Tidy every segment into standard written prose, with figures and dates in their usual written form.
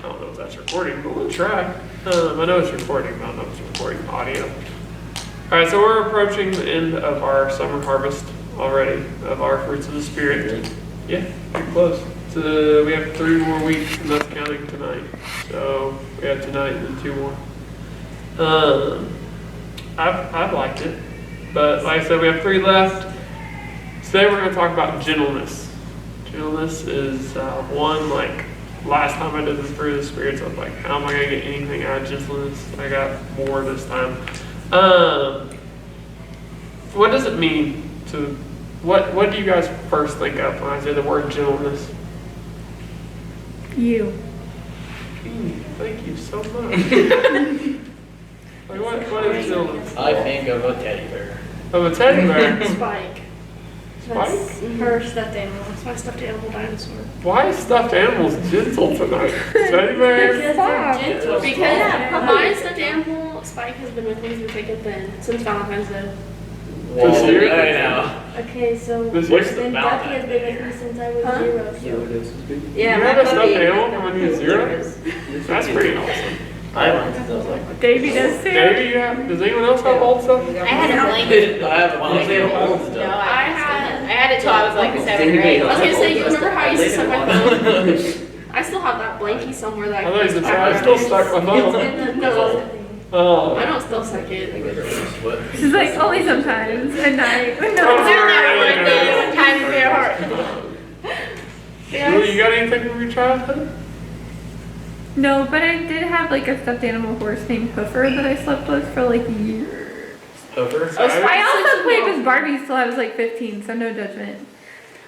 I don't know if that's recording, but we'll try. I know it's recording, but I don't know if it's recording audio. All right, so we're approaching the end of our summer harvest already of our fruits of the Spirit. Yeah, pretty close. So we have 3 more weeks, and that's counting tonight. So we have tonight and then 2 more. I've liked it, but like I said, we have 3 left. Today we're going to talk about gentleness. Gentleness is one, like last time I did the fruit of the Spirit, so I was like, how am I going to get anything out of gentleness? I got more this time. What does it mean to, what do you guys first think of when I say the word gentleness? You. Thank you so much. Like what is gentleness? I think of a teddy bear. Of a teddy bear? Spike. That's her stuffed animal. That's my stuffed animal dinosaur. Why is stuffed animals gentle tonight? Teddy bear? Because they're gentle. Because my stuffed animal, Spike, has been with me through thick and thin since Valentine's Day. Whoa, serious? I know. Okay, so This What's year? the then amount Ducky has been with me since I was 0. You had a stuffed animal when you were 0? That's pretty awesome. I like Davey does too. Davey, you have, does anyone else have old stuff? I had a blanket. I have a blanket. No, I had it till I was like 7 or 8. I was gonna say, you remember how I used to suck my phone? I still have that blankie somewhere that I thought you said, I still stuck my phone. No, Oh. I don't still suck it. She's like, only sometimes at night. When no Oh, one's yeah. Time to be a heart. Julie, you got anything from your childhood? No, but I did have like a stuffed animal horse named Hoofer that I slept with for like years. Over. I also played with Barbies till I was like 15, so no judgment.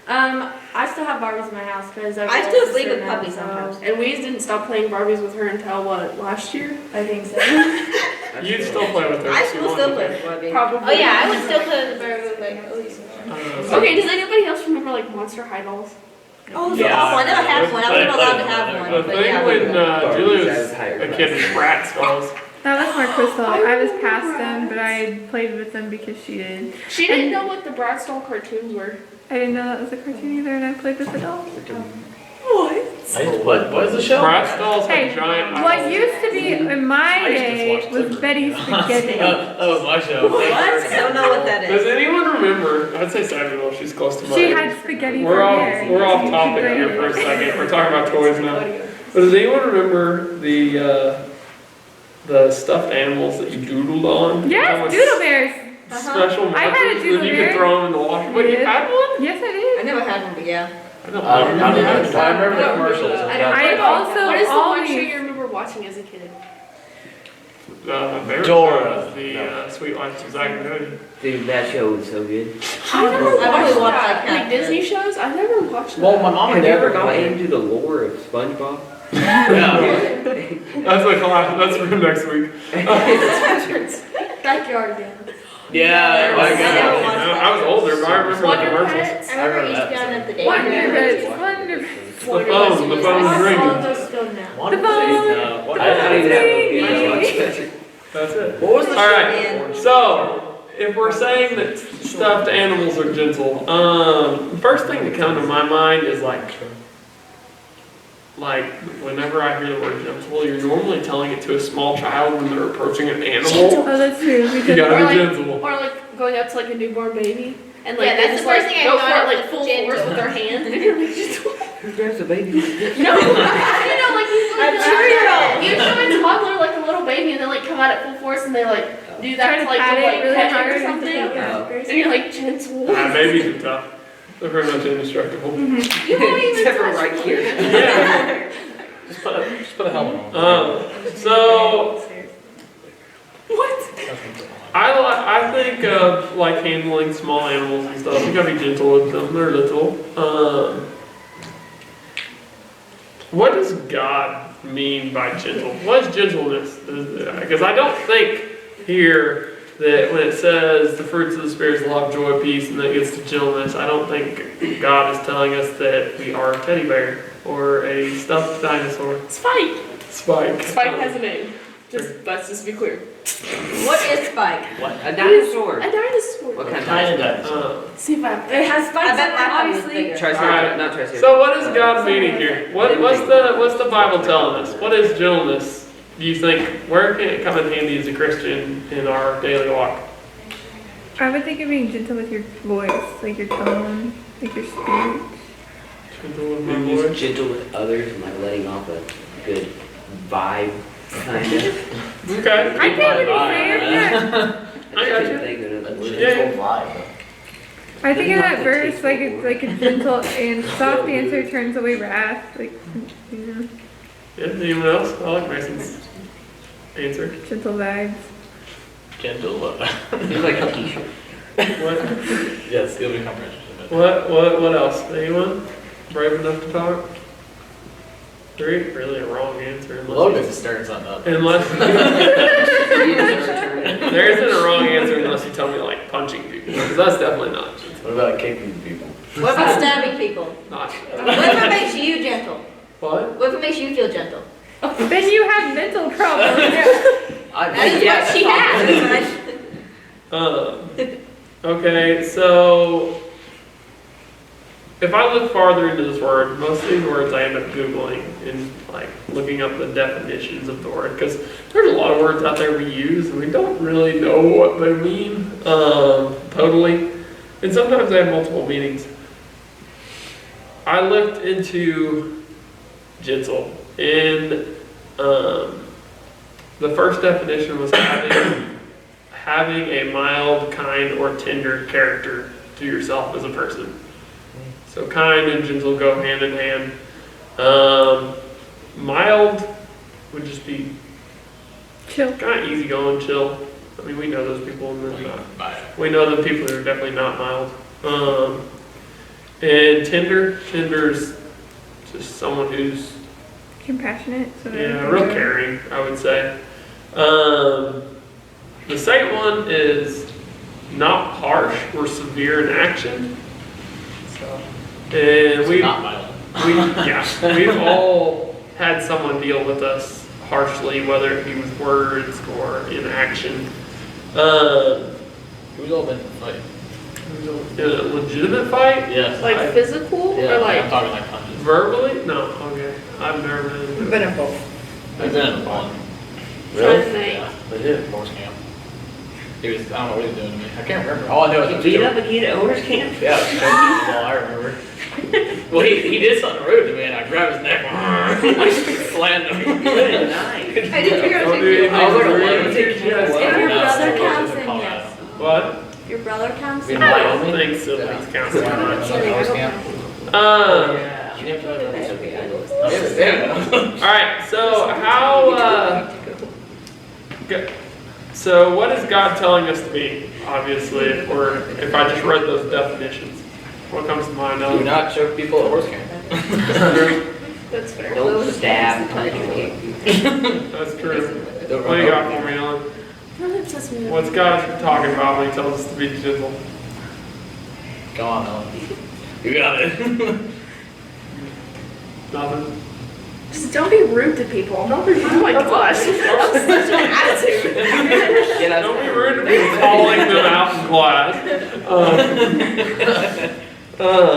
I still have Barbies in my house because I still sleep with puppies sometimes. And we didn't stop playing Barbies with her until what, last year? I think so. You'd still play with her. I if you will still wanted play with Barbie. Probably. Oh yeah, I would still play with the Barbie with like at least. to. Okay, does anybody else remember like Monster High Dolls? Oh, Yeah. yeah. I never had one. I wasn't allowed to have The one. But thing yeah. when Julie was a kid was Bratz dolls. That was more Crystal. I was past them, but I played with them because she did. She didn't know what the Bratz doll cartoons were. I didn't know that was a cartoon either, and I played with the dolls. What? I used to play. What is the show? Bratz dolls Hey, had giant what eyeballs. used to be in my I used to day watch was Clifford. Betty Spaghetti. That was my show. What? I don't know what that Does is. anyone remember? I'd say Samuel. She's close to mine. She had spaghetti We're for off. hair. We're off topic here for a second. We're talking about toys now. But does anyone remember the stuffed animals that you doodled on? Yes, How much Doodle Bears. Special I had a markers Doodle that you Bear. could throw them in the washer. Wait, you had one? Yes, I I did. never had one, but yeah. I don't I remember. remember the commercials. I What also is the one always- show you remember watching as a kid? Favorite Dora. was the Sweet Life of Zack and Cody. Dude, that show was so good. I never I've only watched watched, that. like, Like half Disney shows? I never watched that. Well, my mom Have and you dad ever were got playing. into the lore of SpongeBob? Yeah. That's a class. That's for next week. Backyard again. Yeah. I my never God. watched I was older, but I remember the Wonder commercials. Pets. I remember remember East Down at the day. Wonder Pets. Wonder Pets. The phone's ringing. Those still now. One The phone. What I don't even have those Baby. games. That's it. What was the All show? right. So, if we're saying that stuffed animals are gentle, the first thing that comes to my mind is like whenever I hear the word gentle, you're normally telling it to a small child when they're approaching an animal. Oh, that's true. We You did. gotta Or be like, gentle. or like going up to like a newborn baby and like Yeah, they that's just the first like thing I go thought for it of, like like, full gentle. force with their hand and you're like just Who grabs a baby? no, you know like you A 2-year-old. you show a toddler like a little baby and they like come out at full force and they like do that Try to to like pat go, it like really catch hard it or and something stuff. and you're like gentle. Babies are tough. They're very much indestructible. You won't even Except for touch right me. here. Yeah. Just put a helmet on. So What? I think of like handling small animals and stuff. You gotta be gentle with them. They're little. What does God mean by gentle? What is gentleness? Because I don't think here that when it says the fruits of the Spirit is love, joy, peace, and then it gets to gentleness, I don't think God is telling us that we are a teddy bear or a stuffed dinosaur. Spike. Spike. Spike has a name. Let's just be clear. What is Spike? A dinosaur. A dinosaur. What kind of Kind dinosaur? of does. See if I. It has I spikes bet on my it, phone was obviously. bigger. Triceratops, not Triceratops. So what is God meaning here? What's the Bible telling us? What is gentleness? Do you think, where can it come in handy as a Christian in our daily walk? I would think of being gentle with your voice, like your tone, like your speech. Gentle with my Being voice. gentle with others and like letting off a good vibe, kind of. Okay. I can't really say it. Yeah. I got you. Think of another word. Yeah. I think in that verse, like it's like a gentle and soft answer turns away wrath. Like, you know, Yeah, anyone else? I like Mason's answer. gentle vibes. Gentle. It's like a t-shirt. What? Yes, it'll be comprehensive. What else? Anyone brave enough to talk? Three? Really a wrong answer. Logan's stirring something up. Unless there isn't a wrong answer unless you tell me like punching people, because that's definitely not. What about kicking people? What about stabbing people? Not. What if it makes you gentle? What? What if it makes you feel gentle? Then you have mental problems. That is what she has. Okay, so if I look farther into this word, most of these words I end up Googling and like looking up the definitions of the word, because there's a lot of words out there we use and we don't really know what they mean totally. And sometimes they have multiple meanings. I looked into gentle, and the first definition was having a mild, kind, or tender character to yourself as a person. So kind and gentle go hand in hand. Mild would just be Chill. kind of easygoing, chill. I mean, we know those people, and then we know the people that are definitely not mild. And tender's just someone who's Compassionate. So real caring, I would say. The second one is not harsh or severe in action. And we've all had someone deal with us harshly, whether it be with words or in action. Who's all been in a fight? In a legitimate fight? Yes. Like physical Yeah, or like. I'm talking like punches. Verbally? No. Okay. I've never been. We've been in both. I've been in a one. Trying to think. Yeah, they did. Horse camp. He was, I don't know what he was doing to me. I can't remember. All I know is it You was beat joke. up a kid at Owners Camp? Yeah, it was joke. That's all I remember. Well, he did something rude to me, and I grabbed his neck, like slammed him. Good night. I did figure out Don't do anything I was like rude. 11. If your brother counts, then Colorado. yes. What? If your brother counts, In then I don't Wyoming? think siblings count Yeah. so much. Horse camp. You didn't play that? Okay, I know. Yeah. Alright, so how, so what is God telling us to be, obviously, if I just read those definitions? What comes to mind? Do not choke people at horse camp. That's fair. Don't stab, punch, or kick. That's true. Don't What do you run got for me, Ellen? Really obsessed with What's God talking about when he tells us to be gentle? Come on, Ellen. You got it. Nothing? Just don't be rude to people. Don't be rude. Oh my gosh. That's such an attitude. Don't be rude to people calling them out in class.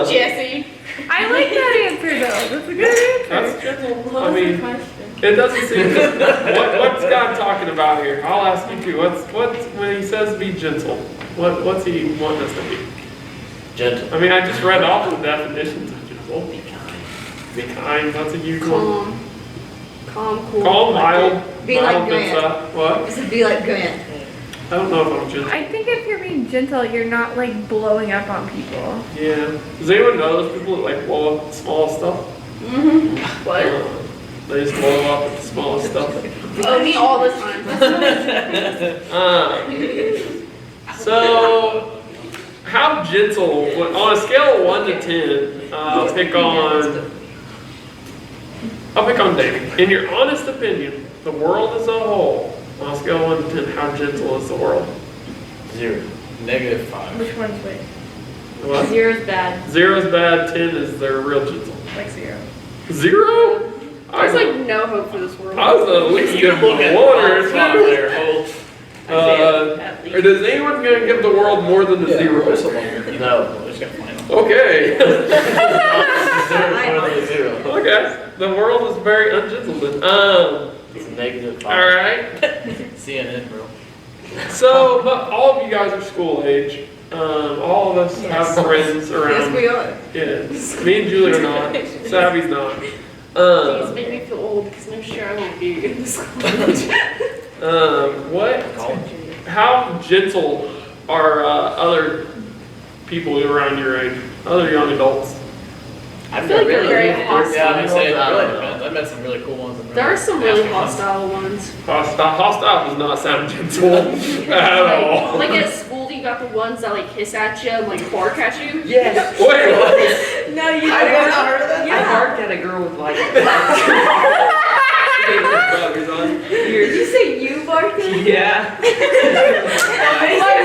Jesse. I like that answer though. That's a good answer. That's gentle. I mean, it doesn't seem to, what's God talking about here? I'll ask you too. What's when he says be gentle? What's he wanting us to be? Gentle. I mean, I just read off the definitions of gentle. Be kind. Be kind. That's a huge one. Calm, cool. Calm, mild. Be like mild and Grant. soft. What? This would be like Grant. I don't know if I'm gentle. I think if you're being gentle, you're not like blowing up on people. Yeah. Does anyone know those people that like blow up the smallest stuff? What? They just blow up at the smallest stuff. Oh, me all the time. So, how gentle, on a scale of 1 to 10, I'll pick on David. In your honest opinion, the world as a whole, on a scale of 1 to 10, how gentle is the world? 0. -5. Which one's which? What? Zero's bad. 0 is bad, 10 is they're real gentle. Like zero. 0? There's like no hope for this world. I was at least You give look them at one or the top two. there, hold. Or does anyone gonna give the world more than a zero? No. No. We're just gonna find them. Okay. Zero. Okay. The world is very ungentle then. It's a negative 5. All right. CNN, bro. So, but all of you guys are school age. All of us Yes. have friends around. Yes, we are. Yeah. Me and Julie are not. Savvy's not. Please make me feel old because I'm sure I won't be in this college. How gentle are other people around your age? Other young adults? I feel like they're very Yeah, I'm saying it really depends. I've met some really cool ones. and There are some really nasty ones. hostile ones. Hostile does not sound gentle at all. Like at school, you got the ones that like hiss at you and like bark at you. Yes. Wait, No, you I never was- heard of that? I barked at a girl with like. Did you say you barked at me? Yeah. I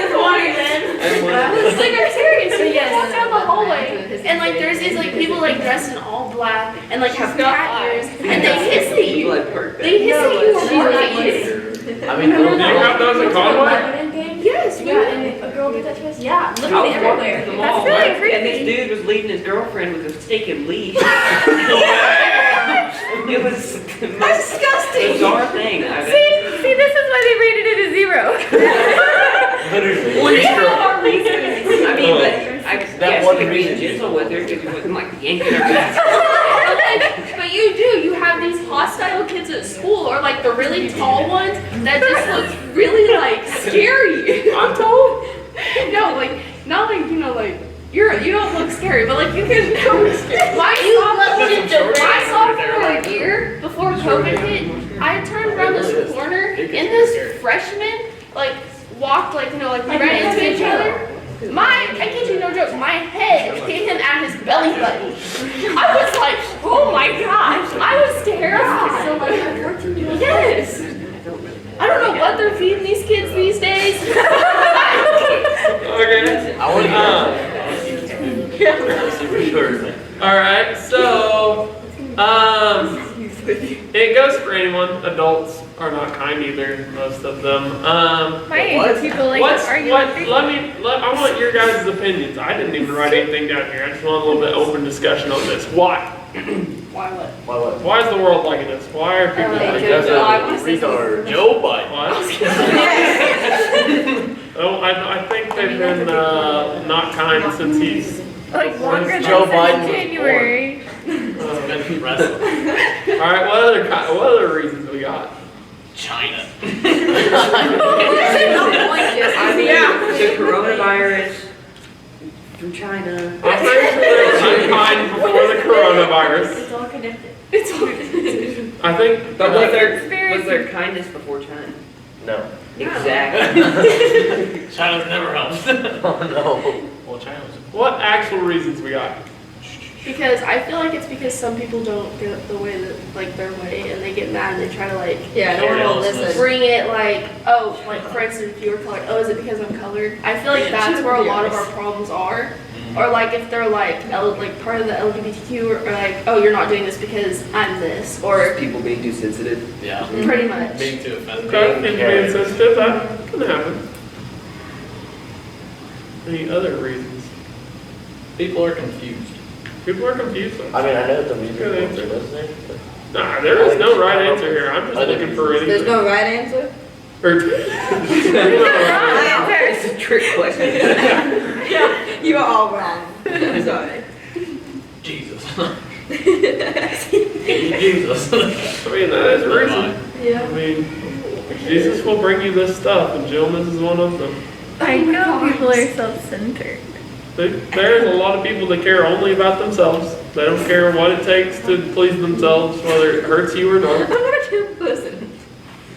was wondering then. It's like I'm serious. So you walk down the hallway and like there's these like people like dressed in all black and like have cat ears and they hiss at you. They hiss at you or bark at you. I mean, do you have those in Conway? Yes, Yeah, and a girl did that to us? Yeah, literally everywhere. That's really creepy. And this dude was leading his girlfriend with a stinking leash. It was the most Disgusting. bizarre thing I've ever. See, this is why they rated it a 0. literally. I mean, but I guess one you could be reason. gentle with her because you wasn't like yanking her back. But you do. You have these hostile kids at school, or like the really tall ones that just look really like scary. I'm told. No, like not like like you don't look scary, but like you can. My sophomore year before COVID hit, I turned around this corner and this freshman like walked like like we ran into each other. I kid you no joke, my head hit him at his belly button. I was like, oh my gosh, I was terrified. So like, yes. I don't know what they're feeding these kids these days. Okay. I want to get for sure. All right. So, it goes for anyone. Adults are not kind either. Most of them. My age people like argue with people. I want your guys' opinions. I didn't even write anything down here. I just want a little bit open discussion on this. Why? Why what? Why what? Why is the world like this? Why are people like Because this? of retard. Joe Biden. What? Oh, I think they've been not kind since he's. Like longer than Joe since Biden was January. It's been wrestling. All right. What other reasons we got? China. I mean, the coronavirus from China. I'm pretty sure they were unkind before the coronavirus. It's all connected. It's all connected. I think. But was Conspiracy. there kindness before China? No. Exactly. China's never helped. Oh no. Well, China was. What actual reasons we got? Because I feel like it's because some people don't get the way that like their way and they get mad and they try to like Yeah, no one will listen. bring it like, oh, like for instance, if you were colored, oh, is it because I'm colored? I feel like that's where a lot of our problems are. Or like if they're like like part of the LGBTQ or like, oh, you're not doing this because I'm this, or People being too sensitive. Yeah. pretty much. Being too offensive. Okay, and being sensitive, that can happen. Any other reasons? People are confused. People are confused. I mean, I know the music Good books are answer. listening, but Nah, there is no right answer here. I'm just looking for anything. There's no right answer? Or- It's a trick question. Yeah, you are all wrong. I'm sorry. Jesus. Jesus. I mean, that is a reason. Yeah. I mean, Jesus will bring you this stuff, and gentleness is one of them. I know people are self-centered. There's a lot of people that care only about themselves. They don't care what it takes to please themselves, whether it hurts you or I'm not. not a good person.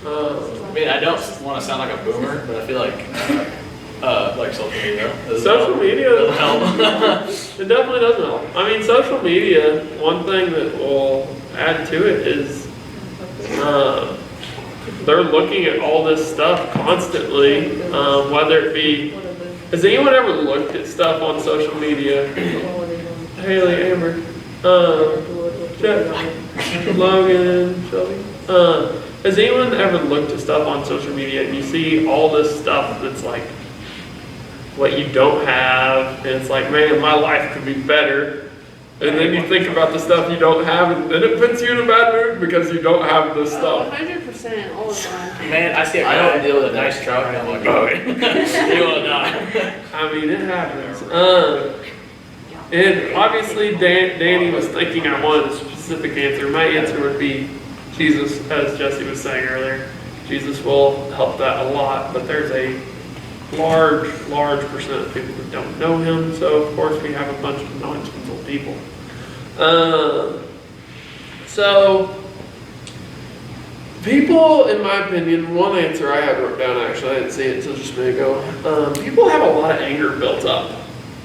I mean, I don't want to sound like a boomer, but I feel like social media. Social media? doesn't help. It definitely doesn't help. I mean, social media, one thing that will add to it is they're looking at all this stuff constantly, whether it be, has anyone ever looked at stuff on social media? Haley, Amber, Jeff, Logan, Shelby. has anyone ever looked at stuff on social media and you see all this stuff that's like what you don't have, and it's like, man, my life could be better. And then you think about the stuff you don't have, and then it puts you in a bad mood because you don't have this Oh, stuff. 100% all the time. Man, I see a I guy don't deal with a nice that. truck, and I'm like, oh, you wanna die? I mean, it happens. And obviously, Danny was thinking I wanted a specific answer. My answer would be Jesus, as Jesse was saying earlier. Jesus will help that a lot, but there's a large percent of people that don't know him, so of course we have a bunch of non-judgmental people. So, people, in my opinion, one answer I had wrote down, actually, I didn't see it until just a minute ago. People have a lot of anger built up.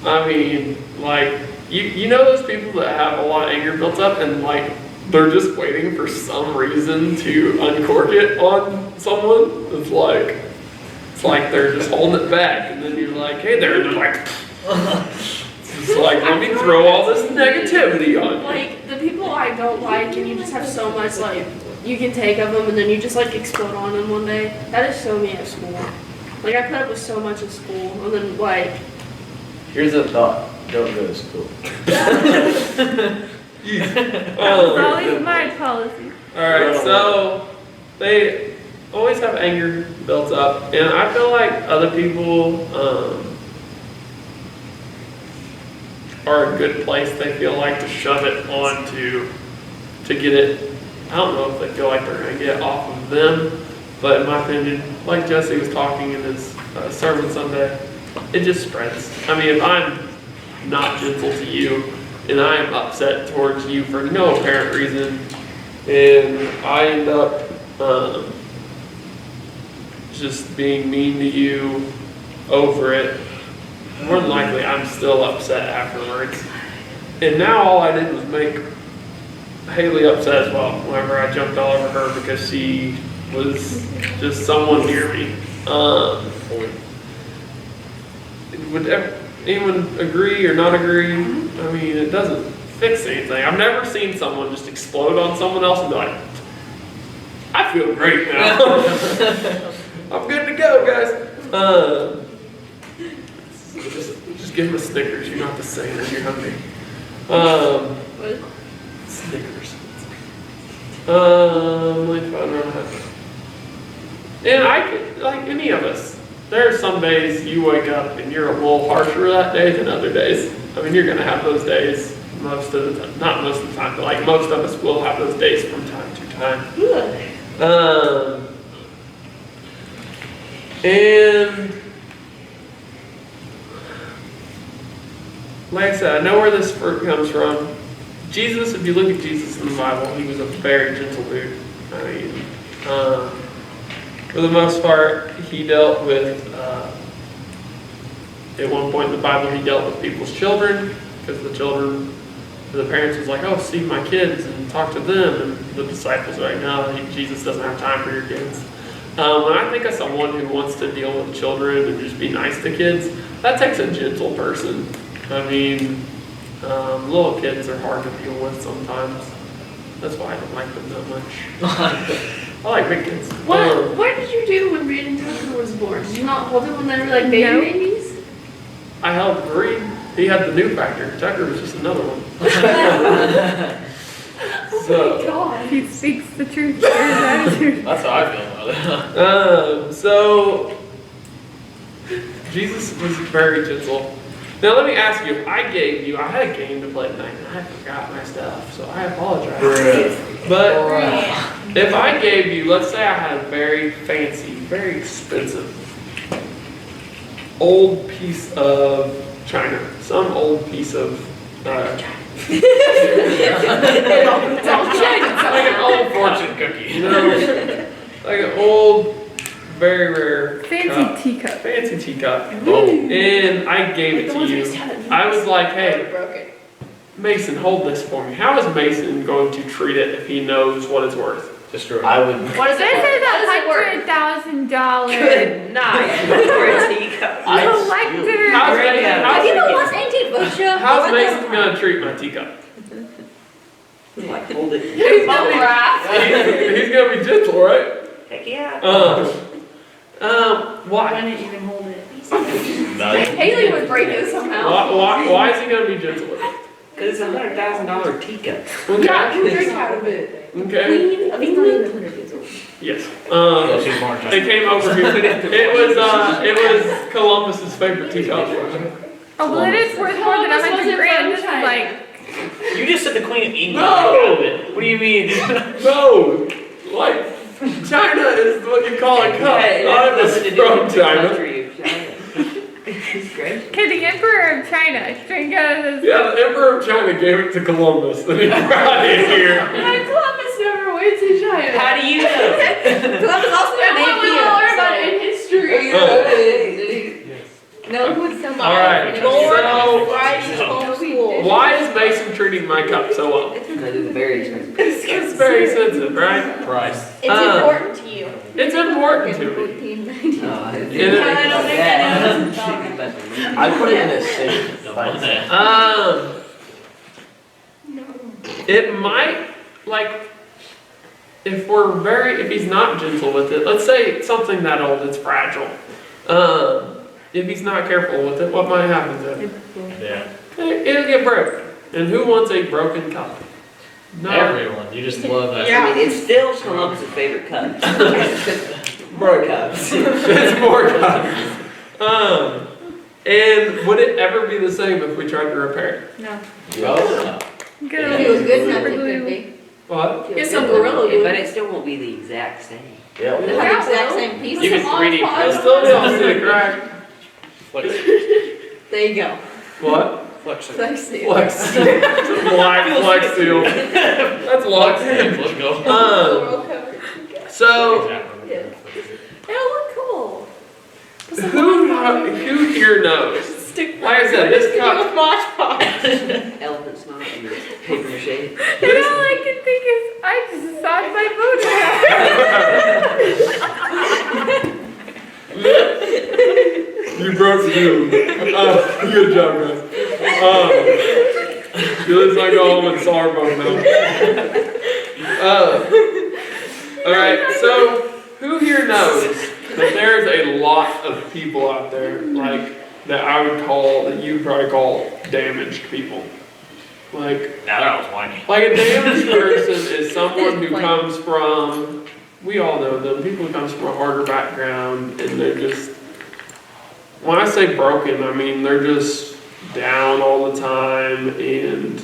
I mean, like, you know those people that have a lot of anger built up and like, they're just waiting for some reason to uncork it on someone? It's like they're just holding it back, and then you're like, hey there, and they're like, it's just like, let me throw all this negativity on you. Like, the people I don't like, and you just have so much, like, you can take of them, and then you just, like, explode on them one day. That is so me at school. Like, I put up with so much at school, and then, like... Here's a thought. Don't go to school. That's always my policy. Alright, so they always have anger built up, and I feel like other people are a good place, they feel like, to shove it onto, to get it. I don't know if they feel like they're going to get it off of them, but in my opinion, like Jesse was talking in his sermon Sunday, it just spreads. I mean, if I'm not gentle to you, and I am upset towards you for no apparent reason, and I end up just being mean to you over it, more than likely I'm still upset afterwards. And now all I did was make Haley upset as well whenever I jumped all over her because she was just someone near me. Would anyone agree or not agree? I mean, it doesn't fix anything. I've never seen someone just explode on someone else and be like, I feel great now. I'm good to go, guys. Just give him a Snickers. You don't have to say that you're hungry. What? Snickers. Let me find out. And I could, like any of us, there are some days you wake up and you're a little harsher that day than other days. I mean, you're going to have those days most of the time. Not most of the time, but like most of us will have those days from time to time. And like I said, I know where this fruit comes from. Jesus, if you look at Jesus in the Bible, he was a very gentle dude. I mean, for the most part, he dealt with, at one point in the Bible, he dealt with people's children, because the parents was like, oh, see my kids and talk to them, and the disciples are like, no, Jesus doesn't have time for your kids. When I think of someone who wants to deal with children and just be nice to kids, that takes a gentle person. I mean, little kids are hard to deal with sometimes. That's why I don't like them that much. I like big kids. What did you do when Reed and Tucker was born? Did you not hold them when they were like baby No. babies? I held Reed. He had the new factor. Tucker was just another one. Oh So- my god. He speaks the truth. There's attitude. That's how I feel about it. So Jesus was very gentle. Now let me ask you, if I had a game to play tonight and I forgot my stuff, so I apologize. But if I gave you, let's say I had a very fancy, very expensive, old piece of china, some old piece of, It's all like an old Fortune cookie. you know, like an old, very rare Fancy cup. teacup. Fancy teacup. Oh. And I gave it to you. I was like, hey, Broke it. Mason, hold this for me. How is Mason going to treat it if he knows what it's worth? Destroy. I would. What is This it is worth? $100,000. Good night. For a teacup. Collector. Have you not watched Antique Butcher? How's Mason going to treat my teacup? Like, hold it. Bubble wrap. He's going to be gentle, right? Why? wouldn't even hold it. Haley would break it somehow. Why is he gonna be gentle with it? Cause it's $100,000 teacup. Yeah, Okay. who drink out of it? Okay. Queen of England. Yes. Yeah, she's born in It China. came over here. It was Columbus's favorite teacup. Oh, well, it is worth more than $100,000. This is like, You just said the Queen of England. No! Out of it. What do you mean? No, like China is what you call a cup. I'm from China. okay, the Emperor of China drank out of this. Yeah, the Emperor of China gave it to Columbus, and he brought it here. And Columbus never went to China. How do you know? Columbus also That's made what we beer, all learn so- about it in history. No, who's so All right, so Friday homeschool. why is Mason treating my cup so well? Because it's very expensive. It's very expensive, right? Price. It's important to you. It's important to me. No, I It- I put it in a safe. It might, like, if he's not gentle with it, let's say it's something that old, it's fragile. If he's not careful with it, what might happen to it? Yeah. It'll get broken. And who wants a broken cup? No. Everyone. You just love that. I mean, it's still Columbus's favorite cup. More cups. It's more cups. And would it ever be the same if we tried to repair it? No. Oh. Good If old it was good enough, super it glue. could be. What? Get some Gorilla Glue. But it still won't be the exact same. Yeah. The exact same piece. You can 3D I print still don't see the crack. Flex. There you go. What? Flex. Flex seal. Flex. Black flex seal. That's Flex. locked Let's go. Roll cover. So, It'll look cool. who here knows? Stick Like I said, this cup, with Mod Podge. Elephant snot and paper mache. And all I can think is, I just sawed my boot. you broke the dude. Good job, guys. You looks like go home and saw her bone now. Alright, so who here knows that there's a lot of people out there, like, that I would call, that you would probably call damaged people. Like, Now that was whiny. like a damaged person is someone who comes from, we all know them, people who comes from a harder background, and they're just, when I say broken, I mean they're just down all the time, and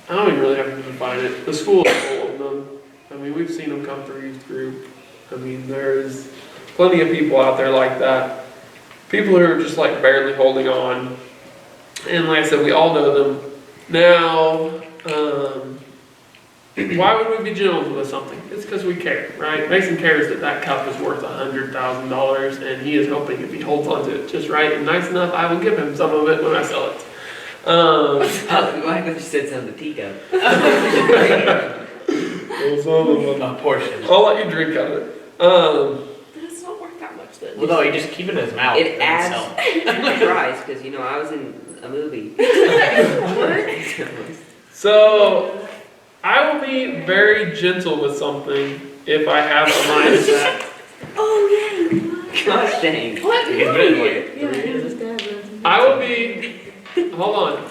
I don't even really have to define it. The school is full of them. I mean, we've seen them come through youth group. I mean, there's plenty of people out there like that. People who are just like barely holding on. And like I said, we all know them. Now, why would we be gentle with something? It's because we care, right? Mason cares that that cup is worth $100,000, and he is hoping if he holds onto it just right and nice enough, I will give him some of it when I sell it. Oh, why would you said something to teacup? A portion. I'll let you drink out of it. But it's not worth that much then. Well, no, you just keep it in his mouth. It and adds sell price, because, you know, I was in a movie. So, I will be very gentle with something if I have a mindset. Gosh dang. What? You can put it in like I will be, hold on,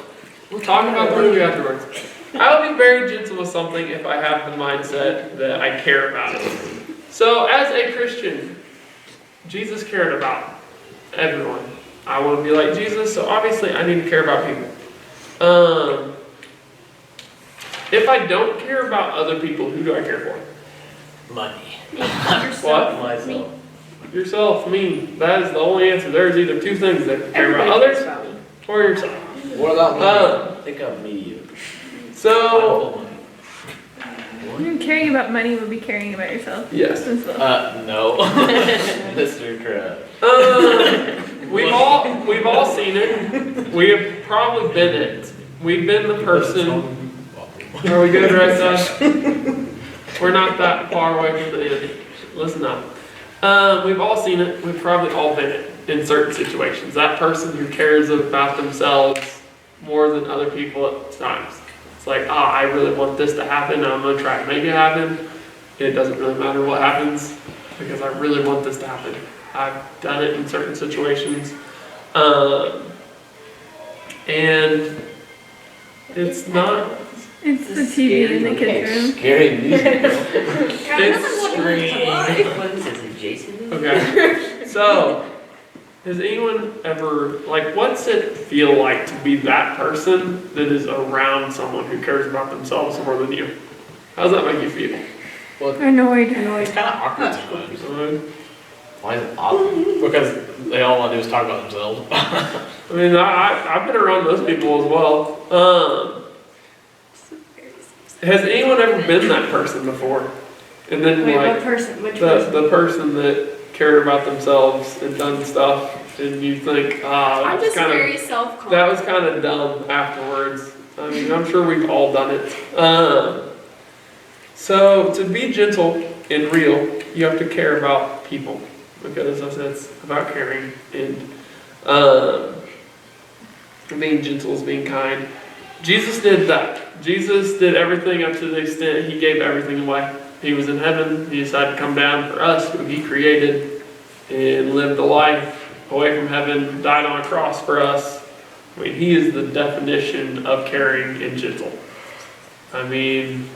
we'll talk about the movie afterwards. I will be very gentle with something if I have the mindset that I care about it. So as a Christian, Jesus cared about everyone. I want to be like Jesus, so obviously I need to care about people. If I don't care about other people, who do I care for? money. What? Myself. Yourself, me. That is the only answer. There's either two things that care about others or yourself. What about me? Uh, I think I'm medium. So, Caring about money would be caring about yourself. yes. As well. No. Mr. Crab. We've all seen it. We have probably been it. We've been the person. Are we good, right, Seth? We're not that far away from the end. Listen up. We've all seen it. We've probably all been it in certain situations. That person who cares about themselves more than other people at times. It's like, I really want this to happen. I'm going to try to make it happen. It doesn't really matter what happens. because I really want this to happen. I've done it in certain situations. And it's not, It's the TV in the kids' room. Scary music. it's strange. What is this, a Jason movie? Okay, so, has anyone ever, like, what's it feel like to be that person that is around someone who cares about themselves more than you? How does that make you feel? Annoyed. It's kind of awkward sometimes. Why is it awkward? Because they all want to do is talk about themselves. I mean, I've been around those people as well. Has anyone ever been that person before? And then Wait, like what person? Which person? the person that cared about themselves and done stuff, and you think, I'm just kind very of self-conscious. that was kind of dumb afterwards. I mean, I'm sure we've all done it. So to be gentle and real, you have to care about people, because as I said, it's about caring, and being gentle is being kind. Jesus did that. Jesus did everything up to the extent he gave everything away. He was in heaven. He decided to come down for us, who he created, and lived a life away from heaven, died on a cross for us. I mean, he is the definition of caring and gentle. I mean,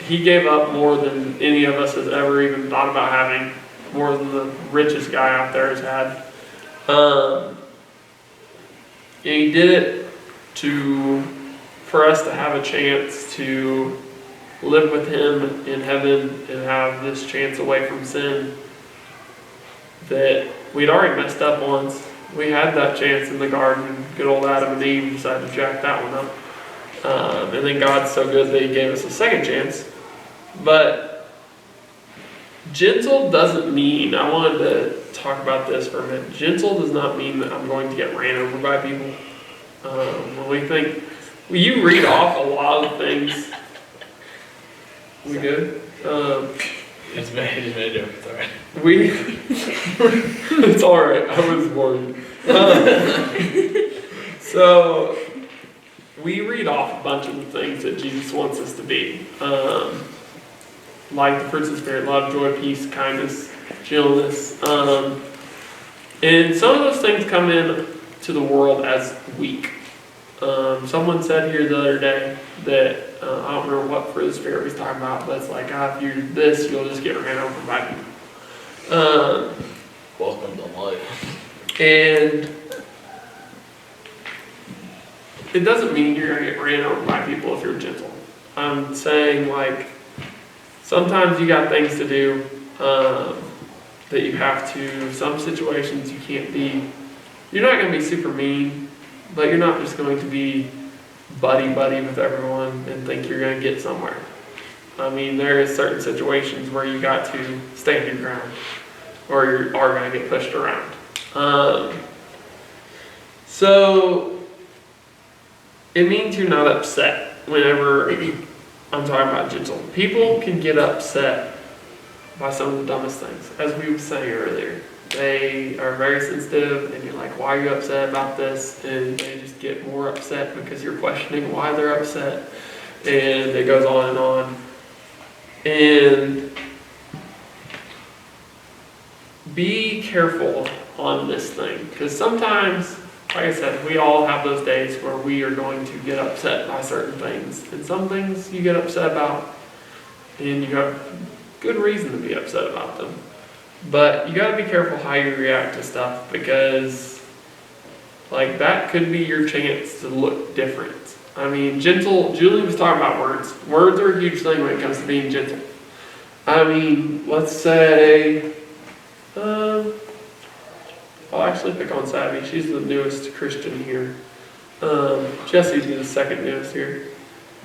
he gave up more than any of us has ever even thought about having, more than the richest guy out there has had. And he did it for us to have a chance to live with him in heaven and have this chance away from sin that we'd already messed up once. We had that chance in the garden. Good old Adam and Eve decided to jack that one up. And then God's so good that he gave us a second chance. But gentle doesn't mean, I wanted to talk about this for a minute. Gentle does not mean that I'm going to get ran over by people. When we think, well, you read off a lot of things. We good? It's been a joke, it's alright. It's alright, I was worried. So, we read off a bunch of the things that Jesus wants us to be. Like the fruits of the Spirit, love, joy, peace, kindness, gentleness. And some of those things come in to the world as weak. Someone said here the other day that, I don't remember what fruit of the Spirit was talking about, but it's like, if you do this, you'll just get ran over by people. Welcome to life. And it doesn't mean you're going to get ran over by people if you're gentle. I'm saying, like, sometimes you got things to do that you have to, some situations you can't be, you're not going to be super mean, but you're not just going to be buddy-buddy with everyone and think you're going to get somewhere. I mean, there is certain situations where you got to stand your ground, or you are going to get pushed around. So, it means you're not upset whenever I'm talking about gentle. People can get upset by some of the dumbest things. As we were saying earlier, they are very sensitive, and you're like, why are you upset about this? And they just get more upset because you're questioning why they're upset. And it goes on and on. And be careful on this thing, because sometimes, like I said, we all have those days where we are going to get upset by certain things. And some things you get upset about, and you have good reason to be upset about them. But you gotta be careful how you react to stuff, because like that could be your chance to look different. I mean, gentle, Julie was talking about words. Words are a huge thing when it comes to being gentle. I mean, let's say, I'll actually pick on Savvy. She's the newest Christian here. Jesse's the second newest here.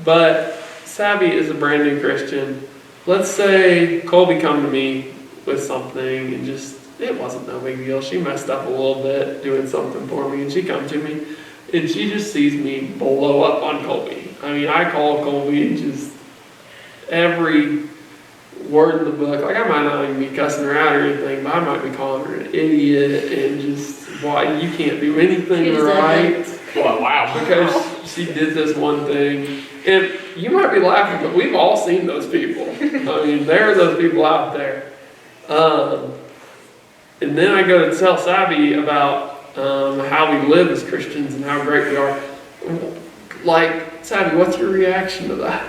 But Savvy is a brand new Christian. Let's say Colby come to me with something and just, it wasn't no big deal. She messed up a little bit doing something for me, and she come to me and she just sees me blow up on Colby. I mean, I call Colby just every word in the book. Like, I might not even be cussing her out or anything, but I might be calling her an idiot and just, why you can't do anything right. Oh, wow. Because she did this one thing. And you might be laughing, but we've all seen those people. I mean, there are those people out there. And then I go to tell Savvy about how we live as Christians and how great we are. Like, Savvy, what's your reaction to that?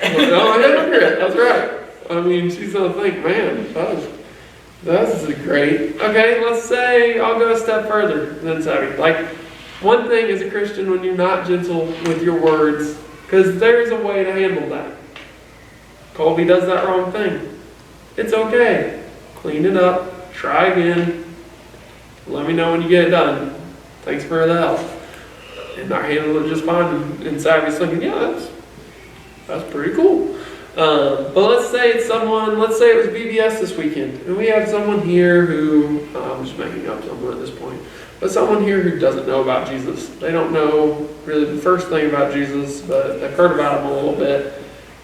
No, a hypocrite. That's right. I mean, she's gonna think, man, that's great. Okay, let's say I'll go a step further than Savvy. Like, one thing as a Christian when you're not gentle with your words, because there's a way to handle that. Colby does that wrong thing. It's okay. Clean it up. Try again. Let me know when you get it done. Thanks for the help. And I handled it just fine. And Savvy's thinking, yeah, that's pretty cool. But let's say it's someone, let's say it was BBS this weekend. And we have someone here who, I'm just making up someone at this point, but someone here who doesn't know about Jesus. They don't know really the first thing about Jesus, but they've heard about him a little bit.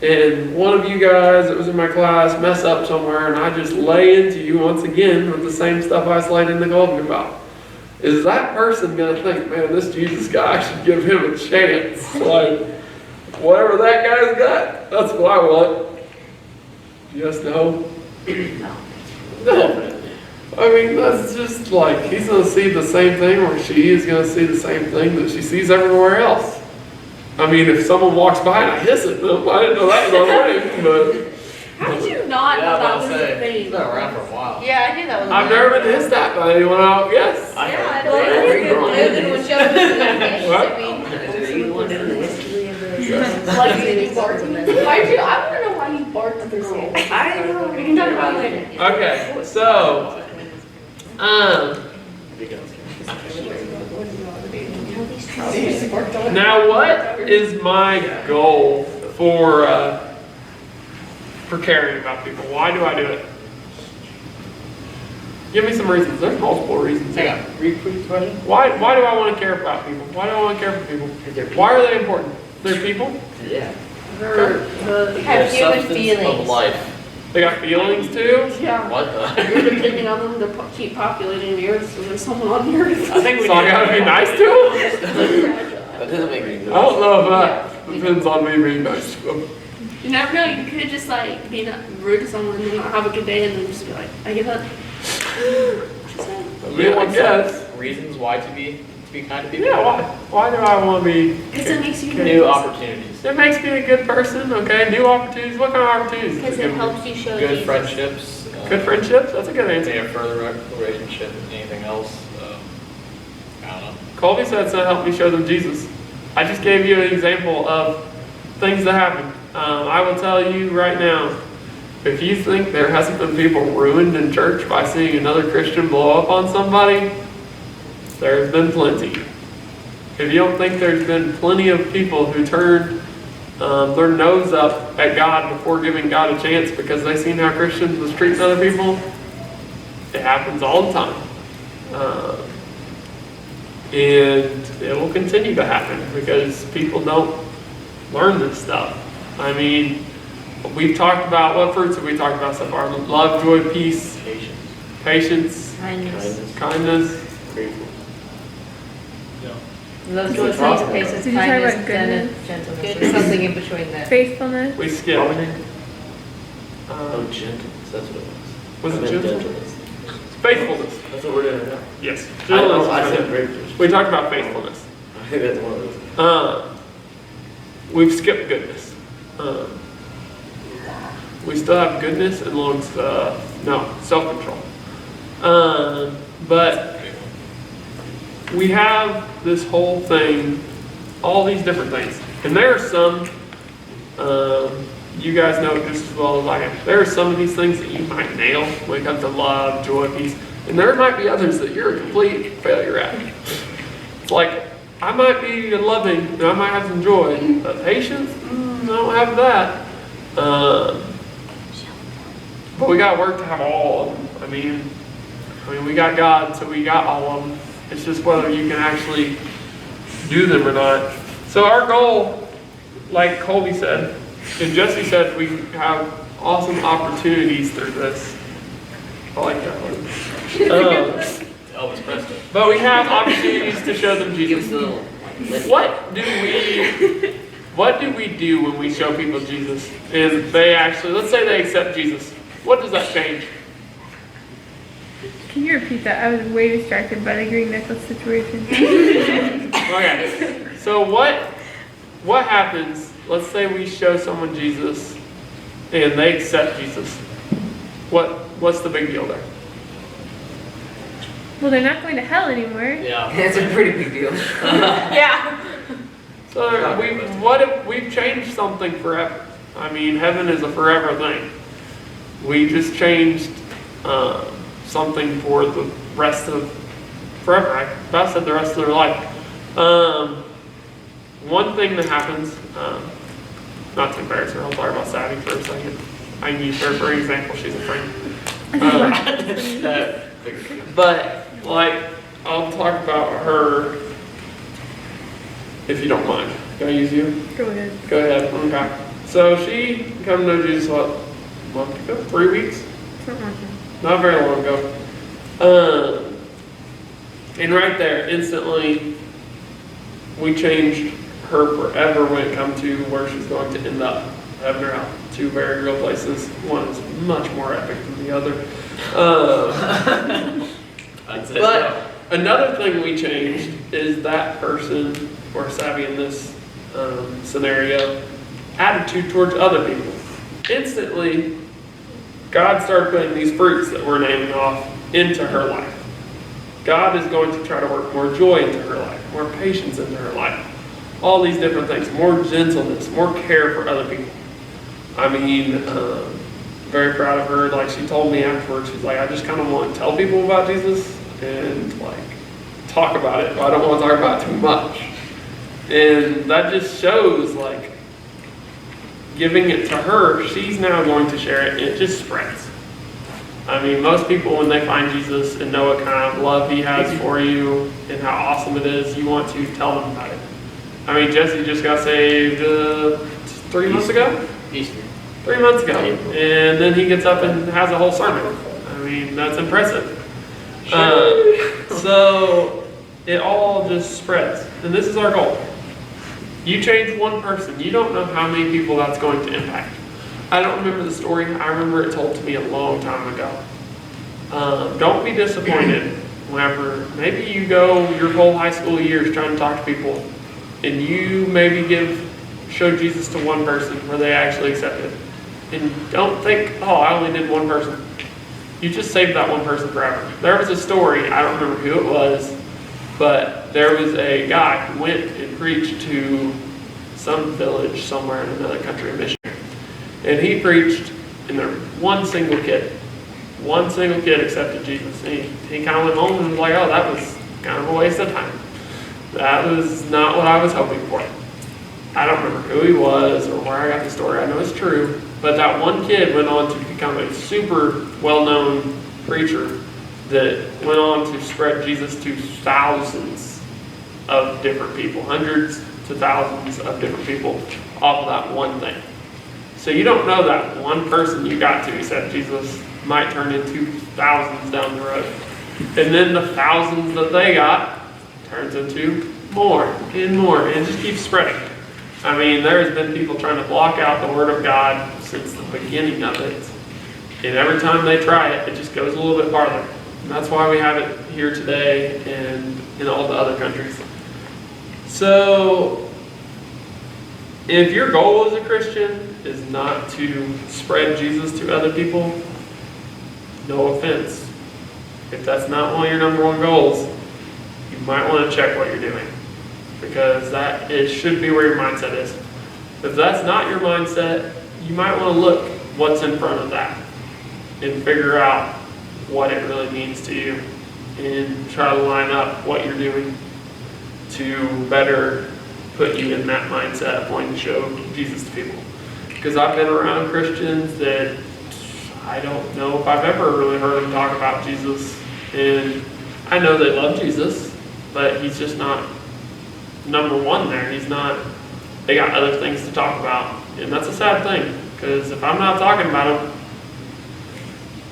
And one of you guys that was in my class mess up somewhere, and I just lay into you once again with the same stuff I was laying into Colby about. Is that person going to think, man, this Jesus guy, I should give him a chance? Like, whatever that guy's got, that's what I want. Yes, no? No. I mean, that's just like, he's going to see the same thing, or she is going to see the same thing that she sees everywhere else. I mean, if someone walks by and I hiss at them, I didn't know that was on the but... How did you not know that was a thing? It's been around for a while. Yeah, I knew that was. I've never been hissed at by anyone else, yes. Yeah, I Well, know. When shows What? I mean, Are you the one doing the history of the? Like, you barked. Why'd you? I want to know why you barked at the girl. I know. We can talk about it later. Okay, so, now what is my goal for caring about people? Why do I do it? Give me some reasons. There's multiple reasons. Hang on, repeat the question? Why do I want to care about people? Why do I want to care for people? Why are they important? They're people. Yeah. Have human Substance feelings. of life. They got feelings too. Yeah. What the? You're depending on them to keep populating the earth, so there's someone on the earth. I think we So I gotta be nice to them? That doesn't make any sense. I don't know if that depends on me being nice to them. You never know. You could just like be not rude to someone and then not have a good day, and then just be like, I give up. I mean, I guess. Reasons why to be kind to people? Yeah, why? Why do I want to be? Because it makes you New opportunities. It makes me a good person, okay? New opportunities. What kind of opportunities? Because it helps you show Good Jesus. friendships. Good friendships? That's a good answer. Maybe a further relationship than anything else. I don't know. Colby said it's going to help me show them Jesus. I just gave you an example of things that happen. I will tell you right now, if you think there hasn't been people ruined in church by seeing another Christian blow up on somebody, there's been plenty. If you don't think there's been plenty of people who turned their nose up at God before giving God a chance because they seen how Christians was treating other people, it happens all the time. And it will continue to happen because people don't learn this stuff. I mean, we've talked about, what fruits have we talked about so far? Love, joy, peace, patience, kindness. Love, It's joy, a problem. patience, Did you talk kindness, about goodness? gentleness. Something in between there. Faithfulness. We skipped. Oh, gentleness, that's what it was. Was I it meant gentleness? Faithfulness. That's what we're doing now. Yes. I said great. We talked about faithfulness. I think that's one of those. We've skipped goodness. We still have goodness and self-control. But we have this whole thing, all these different things. And there are some, you guys know just as well as I am, there are some of these things that you might nail when it comes to love, joy, peace. And there might be others that you're a complete failure at. It's like, I might be loving, and I might have some joy, but patience, I don't have that. But we got work to have all of them. I mean, we got God, so we got all of them. It's just whether you can actually do them or not. So our goal, like Colby said, and Jesse said, we have awesome opportunities through this. I like that one. Elvis Presley. But we have opportunities to show them Give us Jesus. a little. What do we what do we do when we show people Jesus and they actually, let's say they accept Jesus? What does that change? Can you repeat that? I was way distracted by the green necklace situation. Okay, so what happens, let's say we show someone Jesus and they accept Jesus. What's the big deal there? Well, they're not going to hell anymore. Yeah. It's a pretty big deal. Yeah. So what if we've changed something forever? I mean, heaven is a forever thing. We just changed something for the rest of forever. I about said the rest of their life. One thing that happens, not to embarrass her, I'll talk about Savvy for a second. I can use her for an example. She's a friend. But like, I'll talk about her if you don't mind. Can I use you? Go ahead. Go ahead. Okay. So she come to know Jesus what, a month ago? 3 weeks? Something like that. Not very long ago. And right there, instantly, we changed her forever when it comes to where she's going to end up. Having her out. 2 very real places. One is much more epic than the other. I'd say But so. another thing we changed is that person, or Savvy in this scenario, attitude towards other people. Instantly, God started putting these fruits that we're naming off into her life. God is going to try to work more joy into her life, more patience into her life, all these different things, more gentleness, more care for other people. I mean, very proud of her. Like, she told me afterwards, she's like, I just kind of want to tell people about Jesus and like talk about it, but I don't want to talk about it too much. And that just shows, like, giving it to her, she's now going to share it, and it just spreads. I mean, most people, when they find Jesus and know what kind of love he has for you and how awesome it is, you want to tell them about it. I mean, Jesse just got saved 3 months ago? Easter. 3 months ago. And then he gets up and has a whole sermon. I mean, that's impressive. So it all just spreads. And this is our goal. You change one person, you don't know how many people that's going to impact. I don't remember the story. I remember it told to me a long time ago. Don't be disappointed whenever maybe you go your whole high school years trying to talk to people and you maybe show Jesus to one person where they actually accept it. And don't think, oh, I only did one person. You just saved that one person forever. There was a story, I don't remember who it was, but there was a guy who went and preached to some village somewhere in another country in Michigan. And he preached, and there was one single kid accepted Jesus. And he kind of went home and was like, oh, that was kind of a waste of time. That was not what I was hoping for. I don't remember who he was or where I got the story. I know it's true. But that one kid went on to become a super well-known preacher that went on to spread Jesus to thousands of different people, hundreds to thousands of different people off of that one thing. So you don't know that one person you got to accept Jesus might turn into thousands down the road. And then the thousands that they got turns into more and more, and it just keeps spreading. I mean, there's been people trying to block out the Word of God since the beginning of it. And every time they try it, it just goes a little bit farther. And that's why we have it here today and in all the other countries. So, if your goal as a Christian is not to spread Jesus to other people, no offense. If that's not one of your number one goals, you might want to check what you're doing. Because it should be where your mindset is. If that's not your mindset, you might want to look what's in front of that and figure out what it really means to you and try to line up what you're doing to better put you in that mindset of wanting to show Jesus to people. Because I've been around Christians that I don't know if I've ever really heard them talk about Jesus, and I know they love Jesus, but he's just not number one there. He's not, they got other things to talk about, and that's a sad thing, because if I'm not talking about him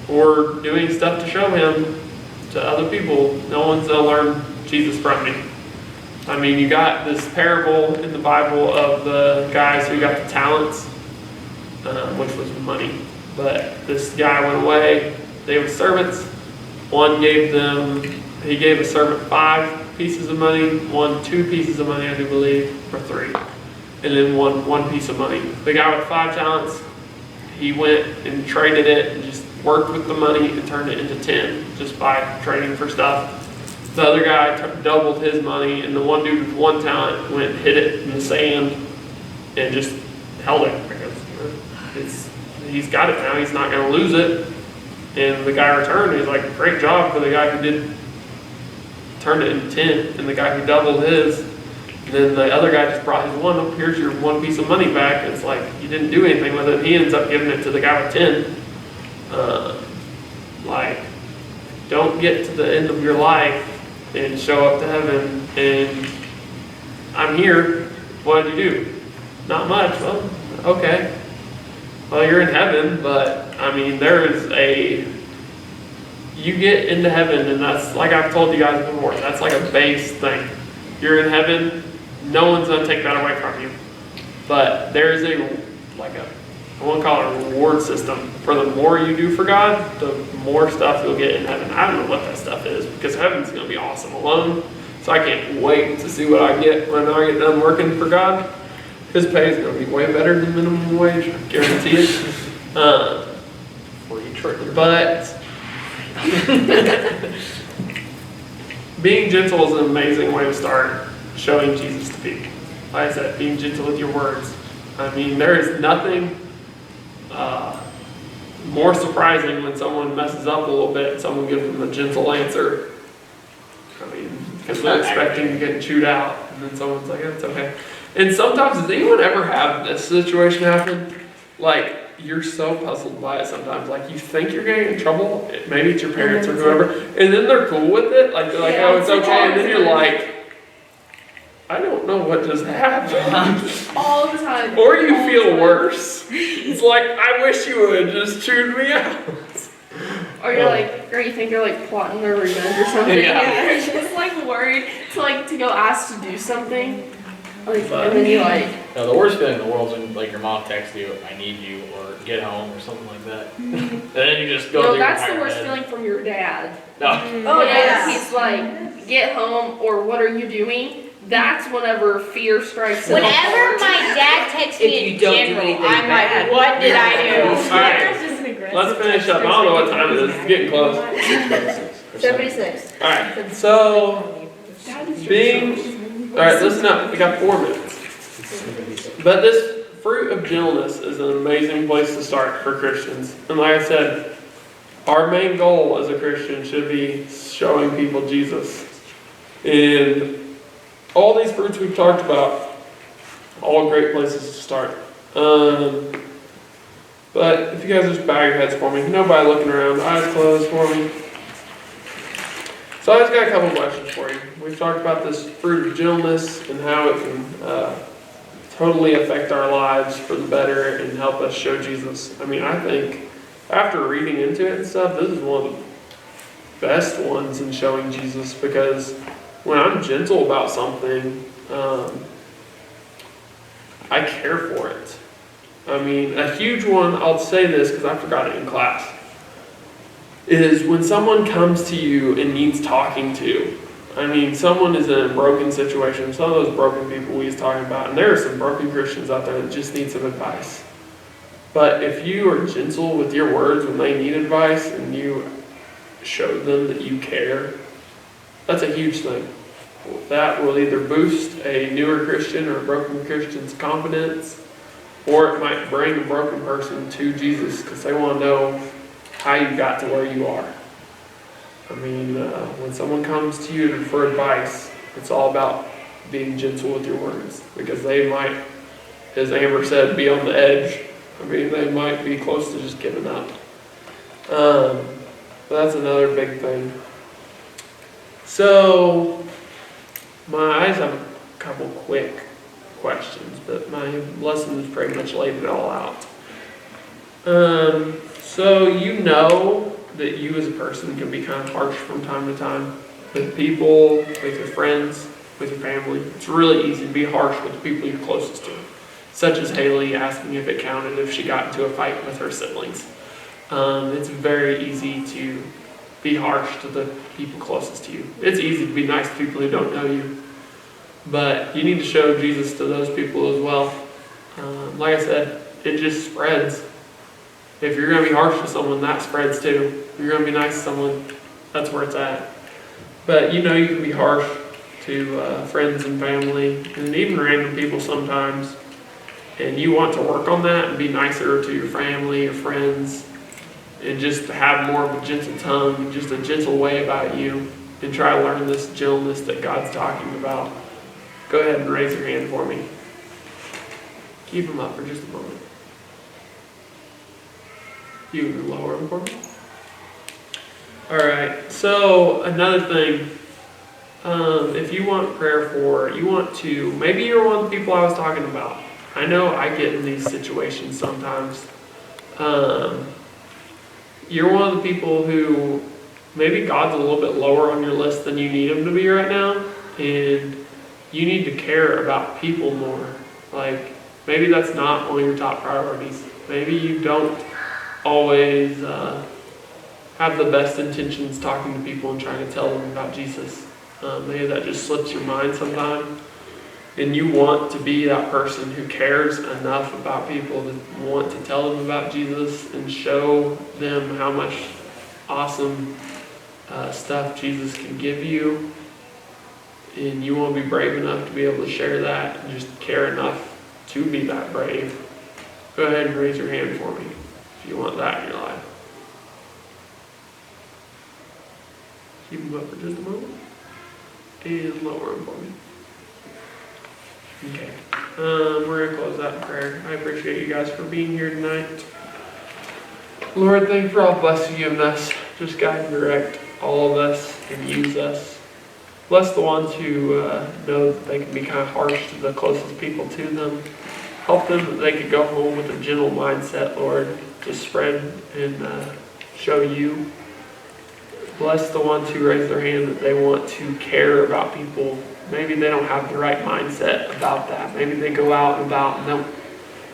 or doing stuff to show him to other people, no one's going to learn Jesus from me. I mean, you got this parable in the Bible of the guys who got the talents, which was money. But this guy went away. They were servants. He gave a servant 5 pieces of money, one 2 pieces of money, I do believe, or 3, and then one piece of money. The guy with 5 talents, he went and traded it and just worked with the money and turned it into 10 just by trading for stuff. The other guy doubled his money, and the one dude with 1 talent went and hid it in the sand and just held it because he's got it now. He's not going to lose it. And the guy returned. He's like, great job for the guy who turned it into 10, and the guy who doubled his. And then the other guy just brought his one up. Here's your 1 piece of money back. And it's like, you didn't do anything with it. He ends up giving it to the guy with 10. Don't get to the end of your life and show up to heaven and I'm here. What did you do? Not much. Well, okay. Well, you're in heaven, but I mean, you get into heaven, and that's like I've told you guys before, that's like a base thing. You're in heaven, no one's gonna take that away from you. But there's I won't call it a reward system. For the more you do for God, the more stuff you'll get in heaven. I don't know what that stuff is, because heaven's gonna be awesome alone. So I can't wait to see what I get when I get done working for God. His pay is gonna be way better than minimum wage, I guarantee it. But being gentle is an amazing way to start showing Jesus to people. Like I said, being gentle with your words. I mean, there is nothing more surprising when someone messes up a little bit and someone gives them a gentle answer. I mean, because they're expecting to get chewed out, and then someone's like, "It's okay." And sometimes, does anyone ever have this situation happen? Like, you're so puzzled by it sometimes. Like, you think you're getting in trouble, maybe it's your parents or whoever, and then they're cool with it. Like, they're like, "Oh, it's okay," and then you're like, I don't know what just happened. All the time. Or you feel worse. It's like, I wish you would have just chewed me out. Or you're like, or you think you're like plotting their revenge or something. Yeah. You're just like worried to go ask to do something. Like, and then you like. No, the worst feeling in the world is when like your mom texts you, "I need you," or "Get home," or something like that. And then you just go. No, through your that's the entire worst head. feeling from your dad. No. Oh yeah. He's like, "Get home," or "What are you doing?" That's whenever fear strikes in. Whenever my dad texts If me you in don't do general, anything I'm bad. like, what did I do? Alright, let's finish up. I don't know what time it is. It's getting close. 76. Alright, so alright, listen up. We got 4 minutes. But this fruit of gentleness is an amazing place to start for Christians. And like I said, our main goal as a Christian should be showing people Jesus. And all these fruits we've talked about, all great places to start. But if you guys just bow your heads for me, nobody looking around, eyes closed for me. So I just got a couple questions for you. We've talked about this fruit of gentleness and how it can totally affect our lives for the better and help us show Jesus. I mean, I think after reading into it and stuff, this is one of the best ones in showing Jesus, because when I'm gentle about something, I care for it. I mean, a huge one, I'll say this because I forgot it in class, is when someone comes to you and needs talking to. I mean, someone is in a broken situation, some of those broken people we was talking about, and there are some broken Christians out there that just need some advice. But if you are gentle with your words when they need advice and you show them that you care, that's a huge thing. That will either boost a newer Christian or a broken Christian's confidence, or it might bring a broken person to Jesus because they want to know how you got to where you are. I mean, when someone comes to you for advice, it's all about being gentle with your words, because they might, as Amber said, be on the edge. I mean, they might be close to just giving up. But that's another big thing. So, I just have a couple quick questions, but my lesson has pretty much laid it all out. So you know that you as a person can be kind of harsh from time to time with people, with your friends. with your family. It's really easy to be harsh with the people you're closest to, such as Haley asking if it counted if she got into a fight with her siblings. It's very easy to be harsh to the people closest to you. It's easy to be nice to people who don't know you, but you need to show Jesus to those people as well. Like I said, it just spreads. If you're going to be harsh to someone, that spreads too. If you're going to be nice to someone, that's where it's at. But you know you can be harsh to friends and family and even random people sometimes. And you want to work on that and be nicer to your family, your friends, and just have more of a gentle tongue, just a gentle way about you, and try to learn this gentleness that God's talking about. Go ahead and raise your hand for me. Keep them up for just a moment. You can lower them for me. Alright, so another thing, if you want prayer for, maybe you're one of the people I was talking about. I know I get in these situations sometimes. You're one of the people who maybe God's a little bit lower on your list than you need him to be right now, and you need to care about people more. Like, maybe that's not one of your top priorities. Maybe you don't always have the best intentions talking to people and trying to tell them about Jesus. Maybe that just slips your mind sometime. And you want to be that person who cares enough about people to want to tell them about Jesus and show them how much awesome stuff Jesus can give you. And you want to be brave enough to be able to share that and just care enough to be that brave. Go ahead and raise your hand for me if you want that in your life. Keep them up for just a moment. And lower them for me. Okay. We're going to close out in prayer. I appreciate you guys for being here tonight. Lord, thank you for all the blessings you've given us. Just guide and direct all of us and use us. Bless the ones who know that they can be kind of harsh to the closest people to them. Help them that they could go home with a gentle mindset, Lord, to spread and show you. Bless the ones who raise their hand that they want to care about people. Maybe they don't have the right mindset about that. Maybe they go out and about and don't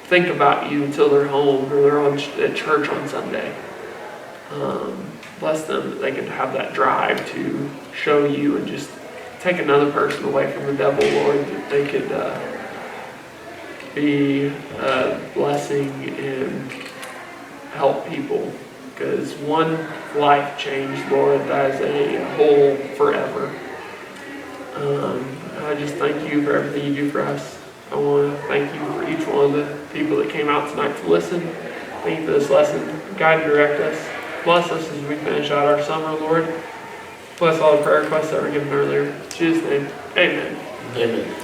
think about you until they're home or they're at church on Sunday. Bless them that they can have that drive to show you and just take another person away from the devil, Lord, that they could be a blessing and help people. Because one life change, Lord, that is a whole forever. I just thank you for everything you do for us. I want to thank you for each one of the people that came out tonight to listen. Thank you for this lesson. Guide and direct us. Bless us as we finish out our summer, Lord. Bless all the prayer requests that were given earlier. In Jesus' name, amen. Amen.